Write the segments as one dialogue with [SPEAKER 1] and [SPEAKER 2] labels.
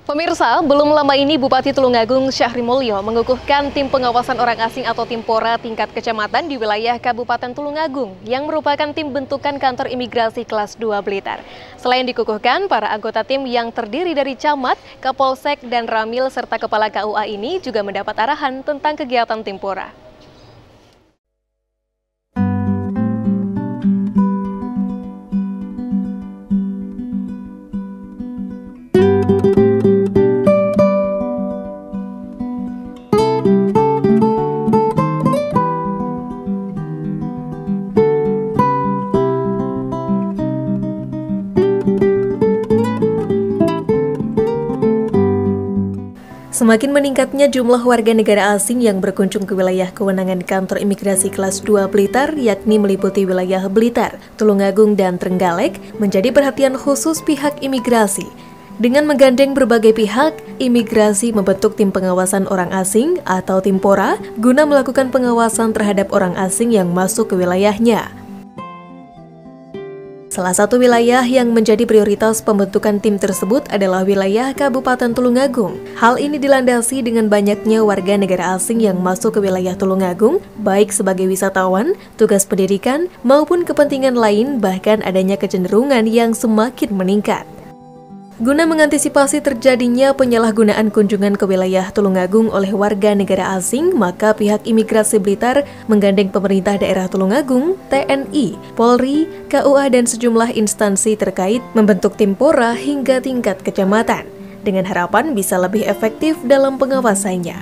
[SPEAKER 1] Pemirsa, belum lama ini Bupati Tulungagung Syahri Mulyo mengukuhkan tim pengawasan orang asing atau Timpora tingkat kecamatan di wilayah Kabupaten Tulungagung yang merupakan tim bentukan kantor imigrasi kelas 2 Blitar. Selain dikukuhkan, para anggota tim yang terdiri dari camat, kapolsek, dan ramil serta kepala KUA ini juga mendapat arahan tentang kegiatan Timpora. Semakin meningkatnya jumlah warga negara asing yang berkunjung ke wilayah kewenangan kantor imigrasi kelas 2 Blitar, yakni meliputi wilayah Blitar, Tulungagung, dan Trenggalek, menjadi perhatian khusus pihak imigrasi. Dengan menggandeng berbagai pihak, imigrasi membentuk tim pengawasan orang asing atau Timpora guna melakukan pengawasan terhadap orang asing yang masuk ke wilayahnya. Salah satu wilayah yang menjadi prioritas pembentukan tim tersebut adalah wilayah Kabupaten Tulungagung. Hal ini dilandasi dengan banyaknya warga negara asing yang masuk ke wilayah Tulungagung, baik sebagai wisatawan, tugas pendidikan, maupun kepentingan lain, bahkan adanya kecenderungan yang semakin meningkat. Guna mengantisipasi terjadinya penyalahgunaan kunjungan ke wilayah Tulungagung oleh warga negara asing, maka pihak imigrasi Blitar menggandeng pemerintah daerah Tulungagung, TNI, Polri, KUA, dan sejumlah instansi terkait membentuk Timpora hingga tingkat kecamatan, dengan harapan bisa lebih efektif dalam pengawasannya.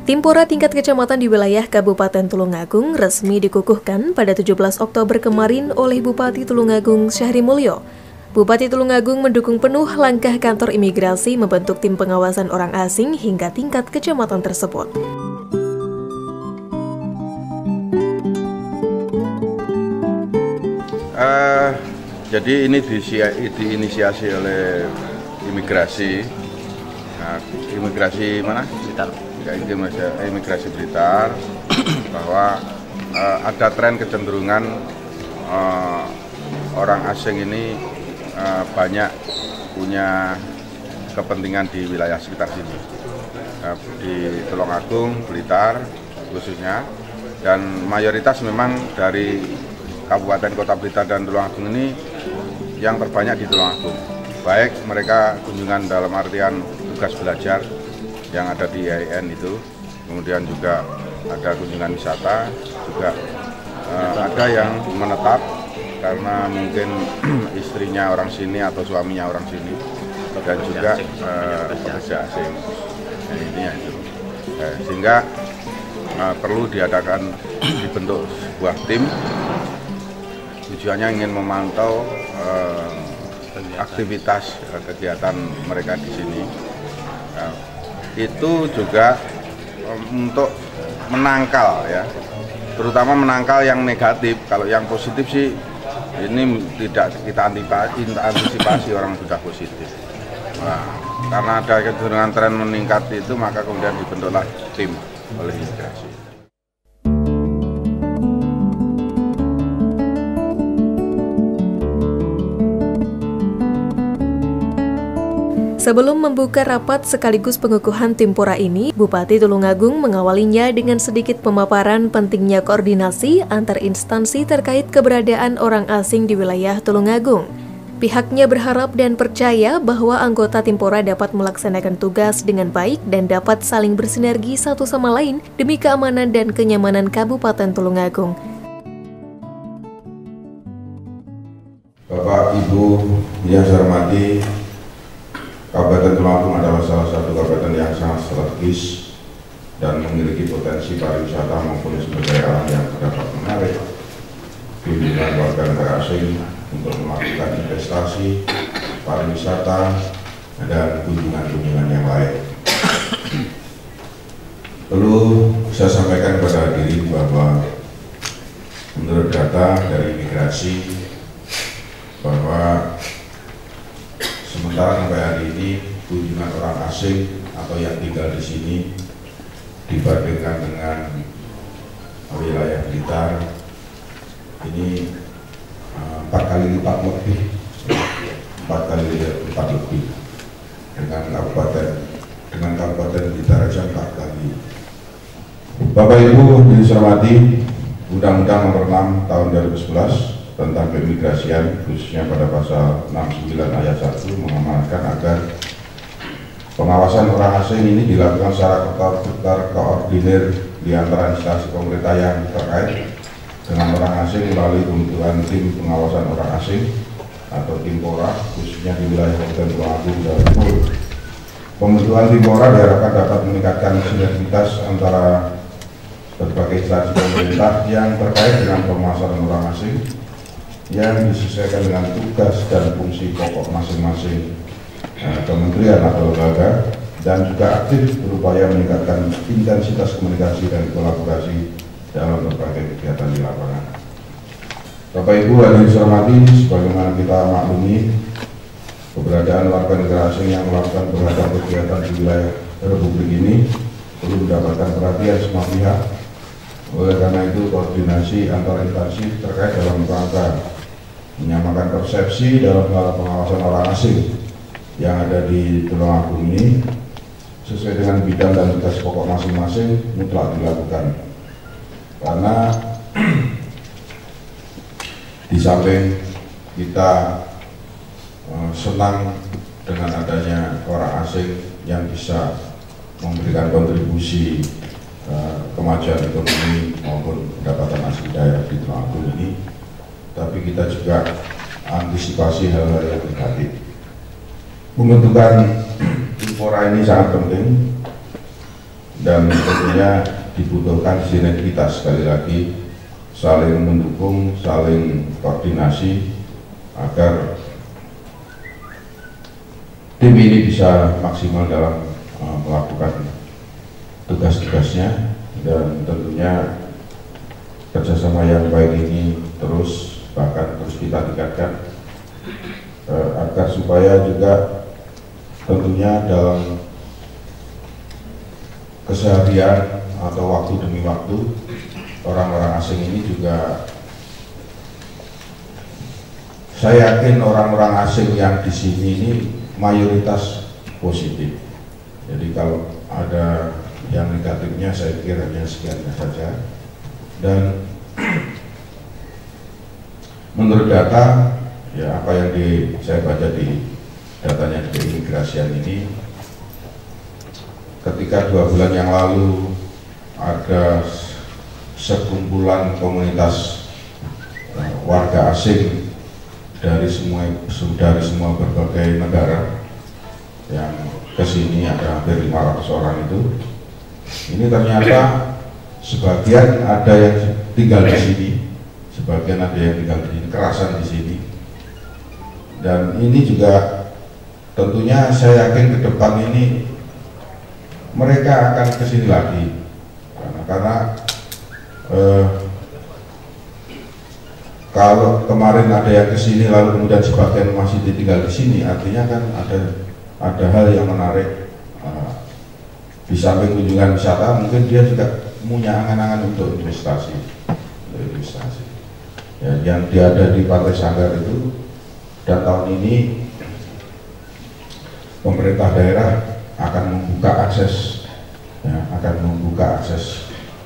[SPEAKER 1] Timpora tingkat kecamatan di wilayah Kabupaten Tulungagung resmi dikukuhkan pada 17 Oktober kemarin oleh Bupati Tulungagung Syahri Mulyo. Bupati Tulungagung mendukung penuh langkah kantor imigrasi membentuk tim pengawasan orang asing hingga tingkat kecamatan tersebut.
[SPEAKER 2] Jadi ini diinisiasi oleh imigrasi, imigrasi mana? Blitar. Imigrasi Blitar, bahwa ada tren kecenderungan orang asing ini banyak punya kepentingan di wilayah sekitar sini, di Tulungagung, Blitar khususnya, dan mayoritas memang dari Kabupaten Kota Blitar dan Tulungagung ini yang terbanyak di Tulungagung. Baik mereka kunjungan dalam artian tugas belajar yang ada di IAIN itu, kemudian juga ada kunjungan wisata, juga ada yang menetap karena mungkin istrinya orang sini atau suaminya orang sini, dan juga pekerja asing. Nah, intinya itu. Sehingga perlu dibentuk sebuah tim, tujuannya ingin memantau aktivitas kegiatan mereka di sini. Itu juga untuk menangkal, ya, terutama menangkal yang negatif. Kalau yang positif sih ini tidak kita antisipasi orang sudah positif. Nah, karena ada kecenderungan tren meningkat itu, maka kemudian dibentuklah tim oleh imigrasi.
[SPEAKER 1] Sebelum membuka rapat sekaligus pengukuhan Timpora ini, Bupati Tulungagung mengawalinya dengan sedikit pemaparan pentingnya koordinasi antar instansi terkait keberadaan orang asing di wilayah Tulungagung. Pihaknya berharap dan percaya bahwa anggota Timpora dapat melaksanakan tugas dengan baik dan dapat saling bersinergi satu sama lain demi keamanan dan kenyamanan Kabupaten Tulungagung.
[SPEAKER 3] Bapak, Ibu, yang saya hormati, Kabupaten Tulungagung adalah salah satu kabupaten yang sangat strategis dan memiliki potensi pariwisata maupun sumber daya alam yang dapat menarik kunjungan warga negara asing untuk melakukan investasi, pariwisata, dan kunjungan-kunjungan yang lain. Perlu saya sampaikan kepada hadirin bahwa menurut data dari imigrasi bahwa sementara sampai hari ini kunjungan orang asing atau yang tinggal di sini dibandingkan dengan wilayah Blitar ini 4 kali lipat lebih. dengan Kabupaten Blitar 4 kali. Bapak Ibu yang hormati, Undang-Undang Nomor 6 Tahun 2011 tentang keimigrasian, khususnya pada pasal 69 ayat 1 mengamanatkan agar pengawasan orang asing ini dilakukan secara terkoordinir di antara instansi pemerintah yang terkait dengan orang asing melalui pembentukan tim pengawasan orang asing atau tim PORA, khususnya di wilayah Kabupaten Tulungagung, Jawa Timur. Pembentukan tim PORA diharapkan dapat meningkatkan sinergitas antara berbagai instansi pemerintah yang terkait dengan pemasaran orang asing yang disesuaikan dengan tugas dan fungsi pokok masing-masing kementerian atau lembaga, dan juga aktif berupaya meningkatkan intensitas komunikasi dan kolaborasi dalam berbagai kegiatan di lapangan. Bapak Ibu hadirin hormati, sebagaimana kita maklumi, keberadaan warga negara asing yang melakukan beragam kegiatan di wilayah Republik ini perlu mendapatkan perhatian semua pihak. Oleh karena itu, koordinasi antar instansi terkait dalam rangka menyamakan persepsi dalam hal pengawasan orang asing yang ada di Tulungagung ini sesuai dengan bidang dan tugas pokok masing-masing mutlak dilakukan. Karena di samping kita senang dengan adanya orang asing yang bisa memberikan kontribusi kemajuan ekonomi maupun pendapatan asli daerah di Tulungagung ini, tapi kita juga antisipasi hal-hal yang negatif. Pembentukan tim PORA ini sangat penting dan tentunya dibutuhkan sinergitas, sekali lagi saling mendukung, saling koordinasi agar tim ini bisa maksimal dalam melakukan tugas-tugasnya, dan tentunya kerjasama yang baik ini bahkan terus kita tingkatkan agar supaya juga tentunya dalam keseharian atau waktu demi waktu orang-orang asing ini juga, saya yakin orang-orang asing yang di sini ini mayoritas positif. Jadi kalau ada yang negatifnya saya kira hanya sekian saja. Dan menurut data, ya apa yang saya baca di datanya di keimigrasian ini, ketika 2 bulan yang lalu ada sekumpulan komunitas warga asing dari semua berbagai negara yang kesini, ada hampir 500 orang itu. Ini ternyata sebagian ada yang tinggal di sini, sebagian ada yang tinggal di sini, kerasan di sini. Dan ini juga tentunya saya yakin ke depan ini mereka akan kesini lagi, karena kalau kemarin ada yang kesini lalu kemudian sebagian masih ditinggal di sini, artinya kan ada hal yang menarik. Di samping kunjungan wisata, mungkin dia juga punya angan-angan untuk investasi. Ya, yang dia ada di Pantai Sanggar itu, dan tahun ini pemerintah daerah akan membuka akses,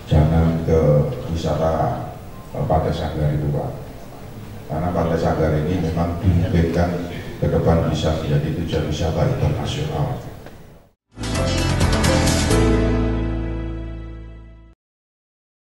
[SPEAKER 3] jalan ke wisata Pantai Sanggar itu, Pak. Karena Pantai Sanggar ini memang dimungkinkan ke depan bisa menjadi tujuan wisata internasional.